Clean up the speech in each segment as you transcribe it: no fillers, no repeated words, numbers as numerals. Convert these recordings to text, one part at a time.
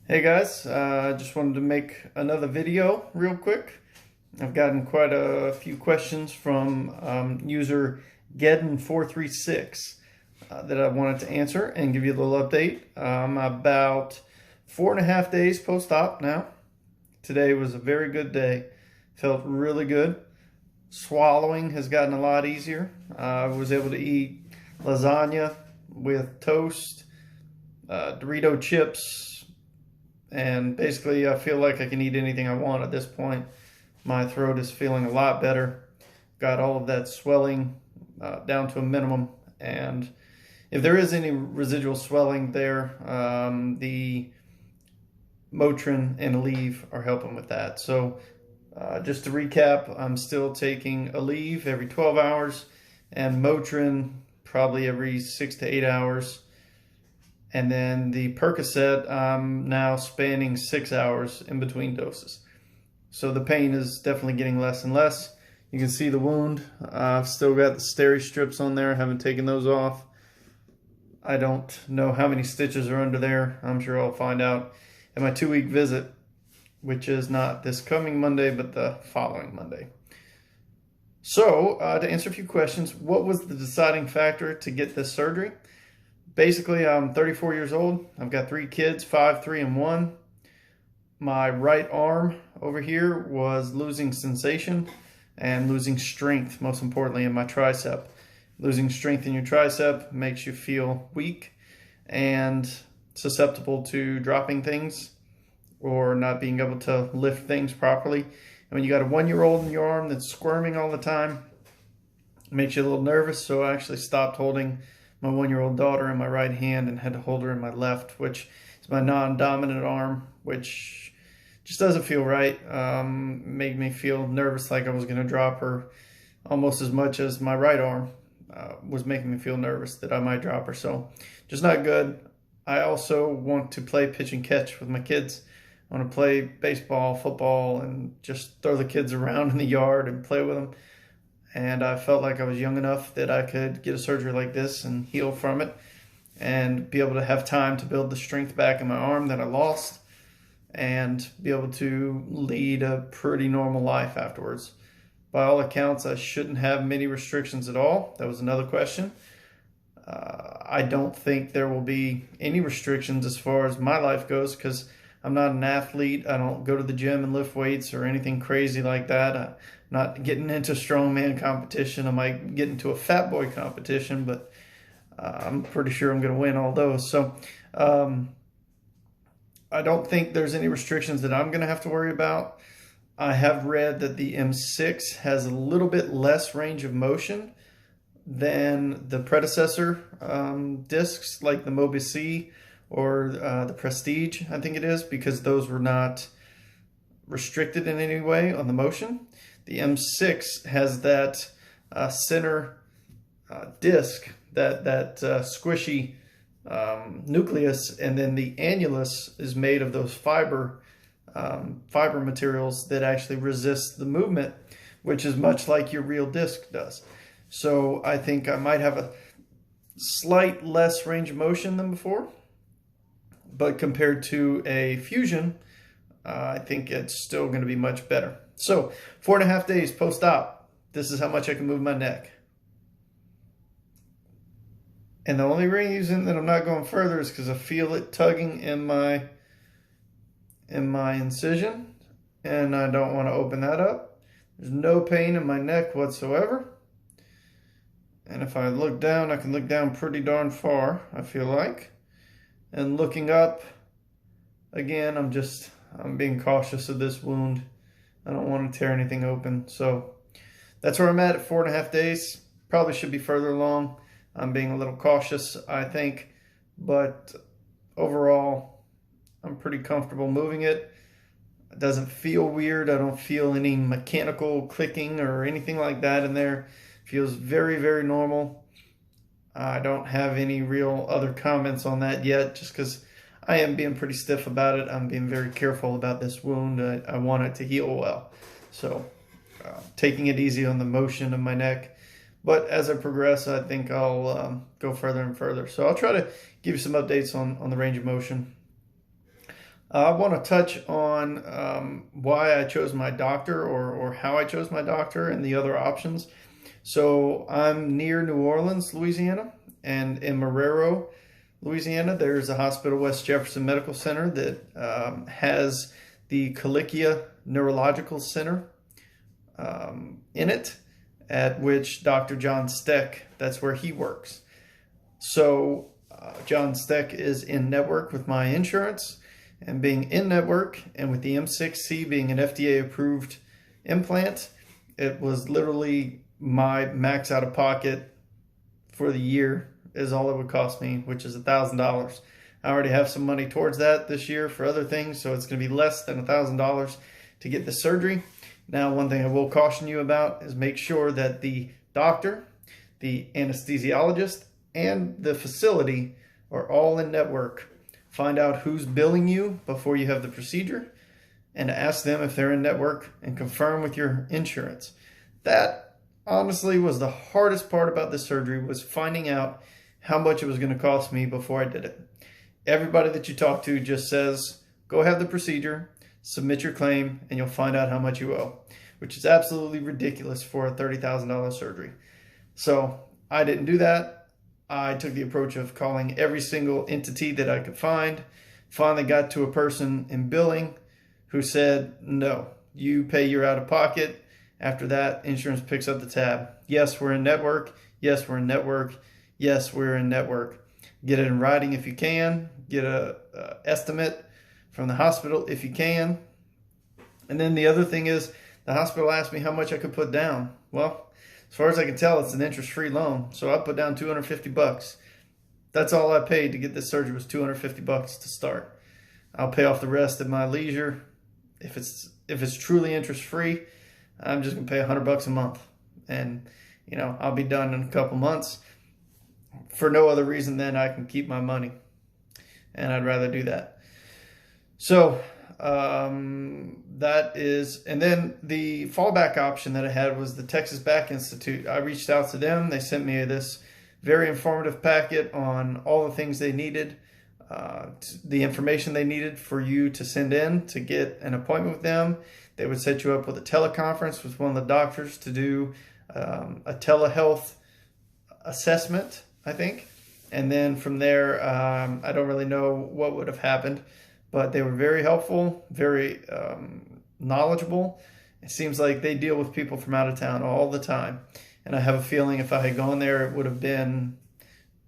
Hey guys, just wanted to make another video real quick. I've gotten quite a few questions from user Geddon436 that I wanted to answer and give you a little update. About 4.5 days post-op now. Today was a very good day. Felt really good. Swallowing has gotten a lot easier. I was able to eat lasagna with toast, Dorito chips, and basically I feel like I can eat anything I want at this point. My throat is feeling a lot better. Got all of that swelling down to a minimum, and if there is any residual swelling there, the Motrin and Aleve are helping with that. So just to recap, I'm still taking Aleve every 12 hours and Motrin probably every 6 to 8 hours. And then the Percocet, I'm now spanning 6 hours in between doses. So the pain is definitely getting less and less. You can see the wound. I've still got the steri strips on there. I haven't taken those off. I don't know how many stitches are under there. I'm sure I'll find out at my 2-week visit, which is not this coming Monday, but the following Monday. So to answer a few questions, what was the deciding factor to get this surgery? Basically, I'm 34 years old. I've got 3 kids, 5, 3, and 1. My right arm over here was losing sensation and losing strength, most importantly, in my tricep. Losing strength in your tricep makes you feel weak and susceptible to dropping things or not being able to lift things properly. And when you got a 1-year-old in your arm that's squirming all the time, it makes you a little nervous. So I actually stopped holding my 1-year-old daughter in my right hand and had to hold her in my left, which is my non-dominant arm, which just doesn't feel right. Made me feel nervous, like I was going to drop her almost as much as my right arm was making me feel nervous that I might drop her. So just not good. I also want to play pitch and catch with my kids. I want to play baseball, football, and just throw the kids around in the yard and play with them. And I felt like I was young enough that I could get a surgery like this and heal from it and be able to have time to build the strength back in my arm that I lost and be able to lead a pretty normal life afterwards. By all accounts, I shouldn't have many restrictions at all. That was another question. I don't think there will be any restrictions as far as my life goes because I'm not an athlete. I don't go to the gym and lift weights or anything crazy like that. I'm not getting into strongman competition. I might get into a fat boy competition, but I'm pretty sure I'm going to win all those. So I don't think there's any restrictions that I'm going to have to worry about. I have read that the M6 has a little bit less range of motion than the predecessor discs like the M6-C or the Prestige, I think it is, because those were not restricted in any way on the motion. The M6 has that center disc, that squishy nucleus, and then the annulus is made of those fiber materials that actually resist the movement, which is much like your real disc does. So I think I might have a slight less range of motion than before, but compared to a fusion, I think it's still going to be much better. So 4.5 days post-op, this is how much I can move my neck. And the only reason that I'm not going further is because I feel it tugging in my incision, and I don't want to open that up. There's no pain in my neck whatsoever. And if I look down, I can look down pretty darn far, I feel like. And looking up, again, I'm being cautious of this wound. I don't want to tear anything open. So that's where I'm at 4.5 days. Probably should be further along. I'm being a little cautious, I think. But overall, I'm pretty comfortable moving it. It doesn't feel weird. I don't feel any mechanical clicking or anything like that in there. It feels very, very normal. I don't have any real other comments on that yet, just because I am being pretty stiff about it. I'm being very careful about this wound. I want it to heal well. So taking it easy on the motion of my neck. But as I progress, I think I'll go further and further. So I'll try to give you some updates on the range of motion. I want to touch on why I chose my doctor, or how I chose my doctor and the other options. So I'm near New Orleans, Louisiana, and in Marrero, Louisiana, there's a hospital, West Jefferson Medical Center, that has the Calicchia Neurological Center in it, at which Dr. John Steck, that's where he works. So John Steck is in network with my insurance, and being in network and with the M6-C being an FDA approved implant, it was literally my max out of pocket for the year is all it would cost me, which is $1,000. I already have some money towards that this year for other things, so it's going to be less than $1,000 to get the surgery. Now, one thing I will caution you about is make sure that the doctor, the anesthesiologist, and the facility are all in network. Find out who's billing you before you have the procedure, and ask them if they're in network, and confirm with your insurance. That honestly was the hardest part about this surgery, was finding out how much it was going to cost me before I did it. Everybody that you talk to just says, go have the procedure, submit your claim, and you'll find out how much you owe, which is absolutely ridiculous for a $30,000 surgery. So I didn't do that. I took the approach of calling every single entity that I could find. Finally got to a person in billing who said, no, you pay your out of pocket. After that, insurance picks up the tab. Yes, we're in network. Yes, we're in network. Yes, we're in network. Get it in writing if you can. Get a estimate from the hospital if you can. And then the other thing is, the hospital asked me how much I could put down. Well, as far as I can tell, it's an interest-free loan. So I put down $250. That's all I paid to get this surgery, was $250 to start. I'll pay off the rest at my leisure. If it's truly interest-free, I'm just gonna pay $100 a month, and I'll be done in a couple months. For no other reason than I can keep my money, and I'd rather do that. So that is, and then the fallback option that I had was the Texas Back Institute. I reached out to them. They sent me this very informative packet on all the things they needed, the information they needed for you to send in to get an appointment with them. They would set you up with a teleconference with one of the doctors to do a telehealth assessment, I think. And then from there, I don't really know what would have happened, but they were very helpful, very knowledgeable. It seems like they deal with people from out of town all the time. And I have a feeling if I had gone there, it would have been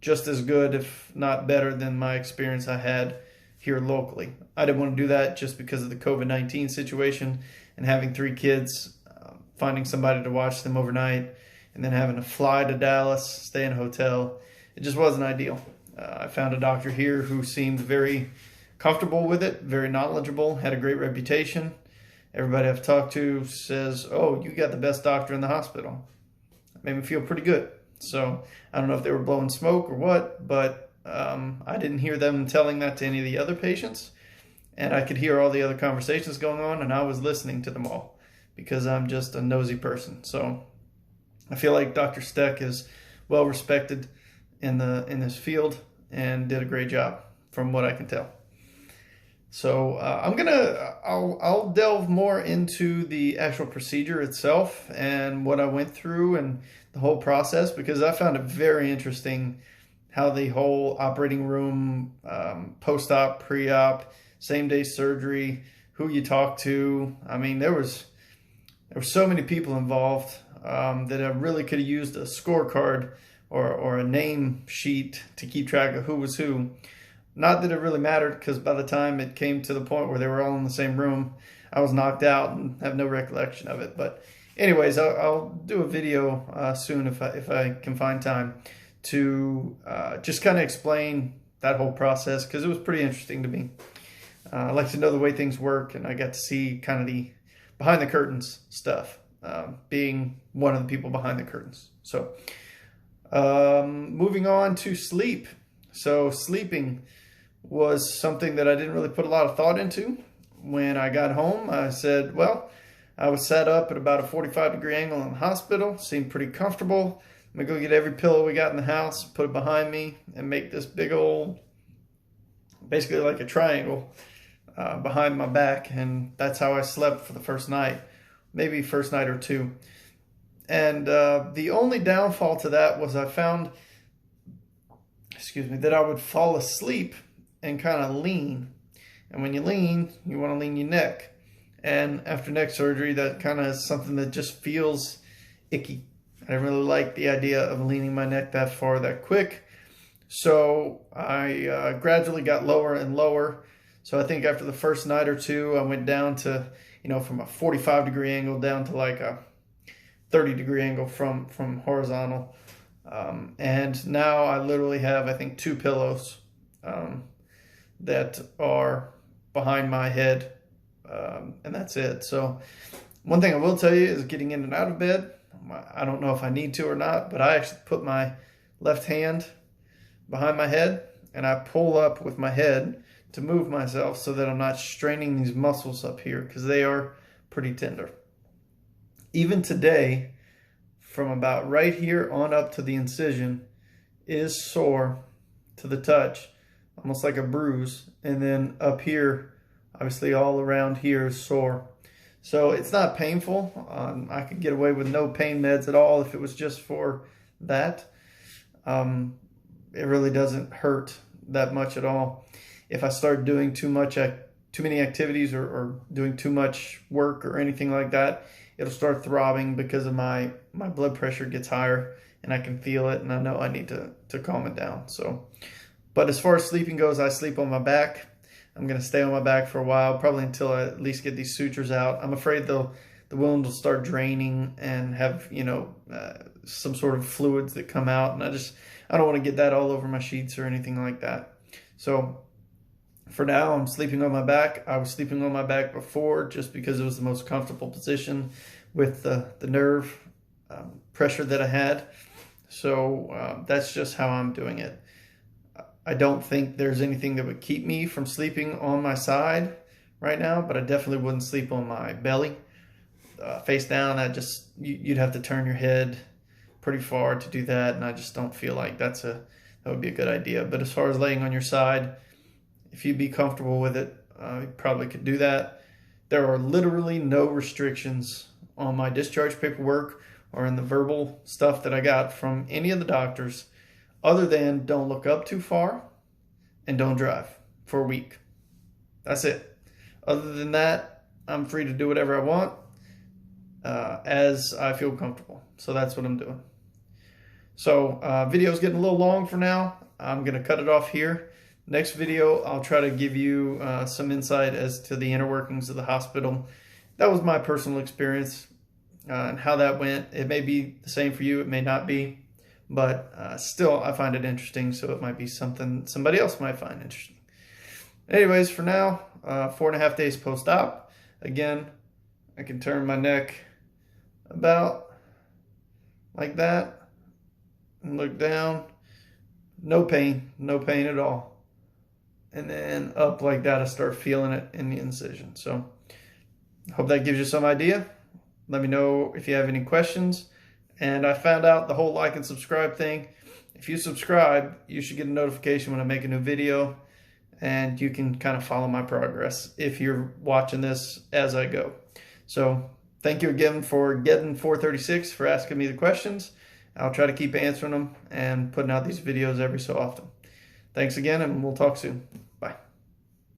just as good, if not better, than my experience I had here locally. I didn't want to do that just because of the COVID-19 situation and having 3 kids, finding somebody to watch them overnight, and then having to fly to Dallas, stay in a hotel. It just wasn't ideal. I found a doctor here who seemed very comfortable with it, very knowledgeable, had a great reputation. Everybody I've talked to says, oh, you got the best doctor in the hospital. It made me feel pretty good. So I don't know if they were blowing smoke or what, but I didn't hear them telling that to any of the other patients. And I could hear all the other conversations going on, and I was listening to them all because I'm just a nosy person. So I feel like Dr. Steck is well respected in this field and did a great job from what I can tell. So I'll delve more into the actual procedure itself and what I went through and the whole process, because I found it very interesting how the whole operating room, post-op, pre-op, same-day surgery, who you talk to. I mean, there were so many people involved that I really could have used a scorecard or a name sheet to keep track of who was who. Not that it really mattered, because by the time it came to the point where they were all in the same room, I was knocked out and have no recollection of it. But anyways, I'll do a video soon if I can find time to just kind of explain that whole process, because it was pretty interesting to me. I like to know the way things work, and I got to see kind of the behind the curtains stuff, being one of the people behind the curtains. So moving on to sleep. So sleeping was something that I didn't really put a lot of thought into. When I got home, I said, well, I was set up at about a 45-degree angle in the hospital, seemed pretty comfortable. I'm gonna go get every pillow we got in the house, put it behind me, and make this big old, basically like a triangle, behind my back, and that's how I slept for the first night, maybe first night or two. And the only downfall to that was I found, that I would fall asleep and kind of lean. And when you lean, you want to lean your neck. And after neck surgery, that kind of is something that just feels icky. I didn't really like the idea of leaning my neck that far that quick. So I gradually got lower and lower. So I think after the first night or two, I went down to, from a 45-degree angle down to like a 30-degree angle from horizontal. And now I literally have, I think, 2 pillows that are behind my head, and that's it. So one thing I will tell you is getting in and out of bed. I don't know if I need to or not, but I actually put my left hand behind my head and I pull up with my head to move myself so that I'm not straining these muscles up here, because they are pretty tender. Even today, from about right here on up to the incision is sore to the touch, almost like a bruise. And then up here, obviously all around here is sore. So it's not painful. I could get away with no pain meds at all if it was just for that. It really doesn't hurt that much at all. If I start doing too many activities or doing too much work or anything like that, it'll start throbbing because of my blood pressure gets higher, and I can feel it, and I know I need to calm it down. So, but as far as sleeping goes, I sleep on my back. I'm going to stay on my back for a while, probably until I at least get these sutures out. I'm afraid the wound will start draining and have, some sort of fluids that come out, and I don't want to get that all over my sheets or anything like that. So for now, I'm sleeping on my back. I was sleeping on my back before just because it was the most comfortable position with the nerve pressure that I had. So that's just how I'm doing it. I don't think there's anything that would keep me from sleeping on my side right now, but I definitely wouldn't sleep on my belly. Face down, you'd have to turn your head pretty far to do that, and I just don't feel like that would be a good idea. But as far as laying on your side, if you'd be comfortable with it, you probably could do that. There are literally no restrictions on my discharge paperwork or in the verbal stuff that I got from any of the doctors, other than don't look up too far and don't drive for a week. That's it. Other than that, I'm free to do whatever I want as I feel comfortable. So that's what I'm doing. So video's getting a little long for now. I'm going to cut it off here. Next video, I'll try to give you some insight as to the inner workings of the hospital. That was my personal experience and how that went. It may be the same for you, it may not be, but still I find it interesting, so it might be something somebody else might find interesting. Anyways, for now, 4.5 days post-op. Again, I can turn my neck about like that and look down. No pain at all. And then up like that, I start feeling it in the incision. So hope that gives you some idea. Let me know if you have any questions. And I found out the whole like and subscribe thing. If you subscribe, you should get a notification when I make a new video, and you can kind of follow my progress if you're watching this as I go. So thank you again for getting 436 for asking me the questions. I'll try to keep answering them and putting out these videos every so often. Thanks again, and we'll talk soon.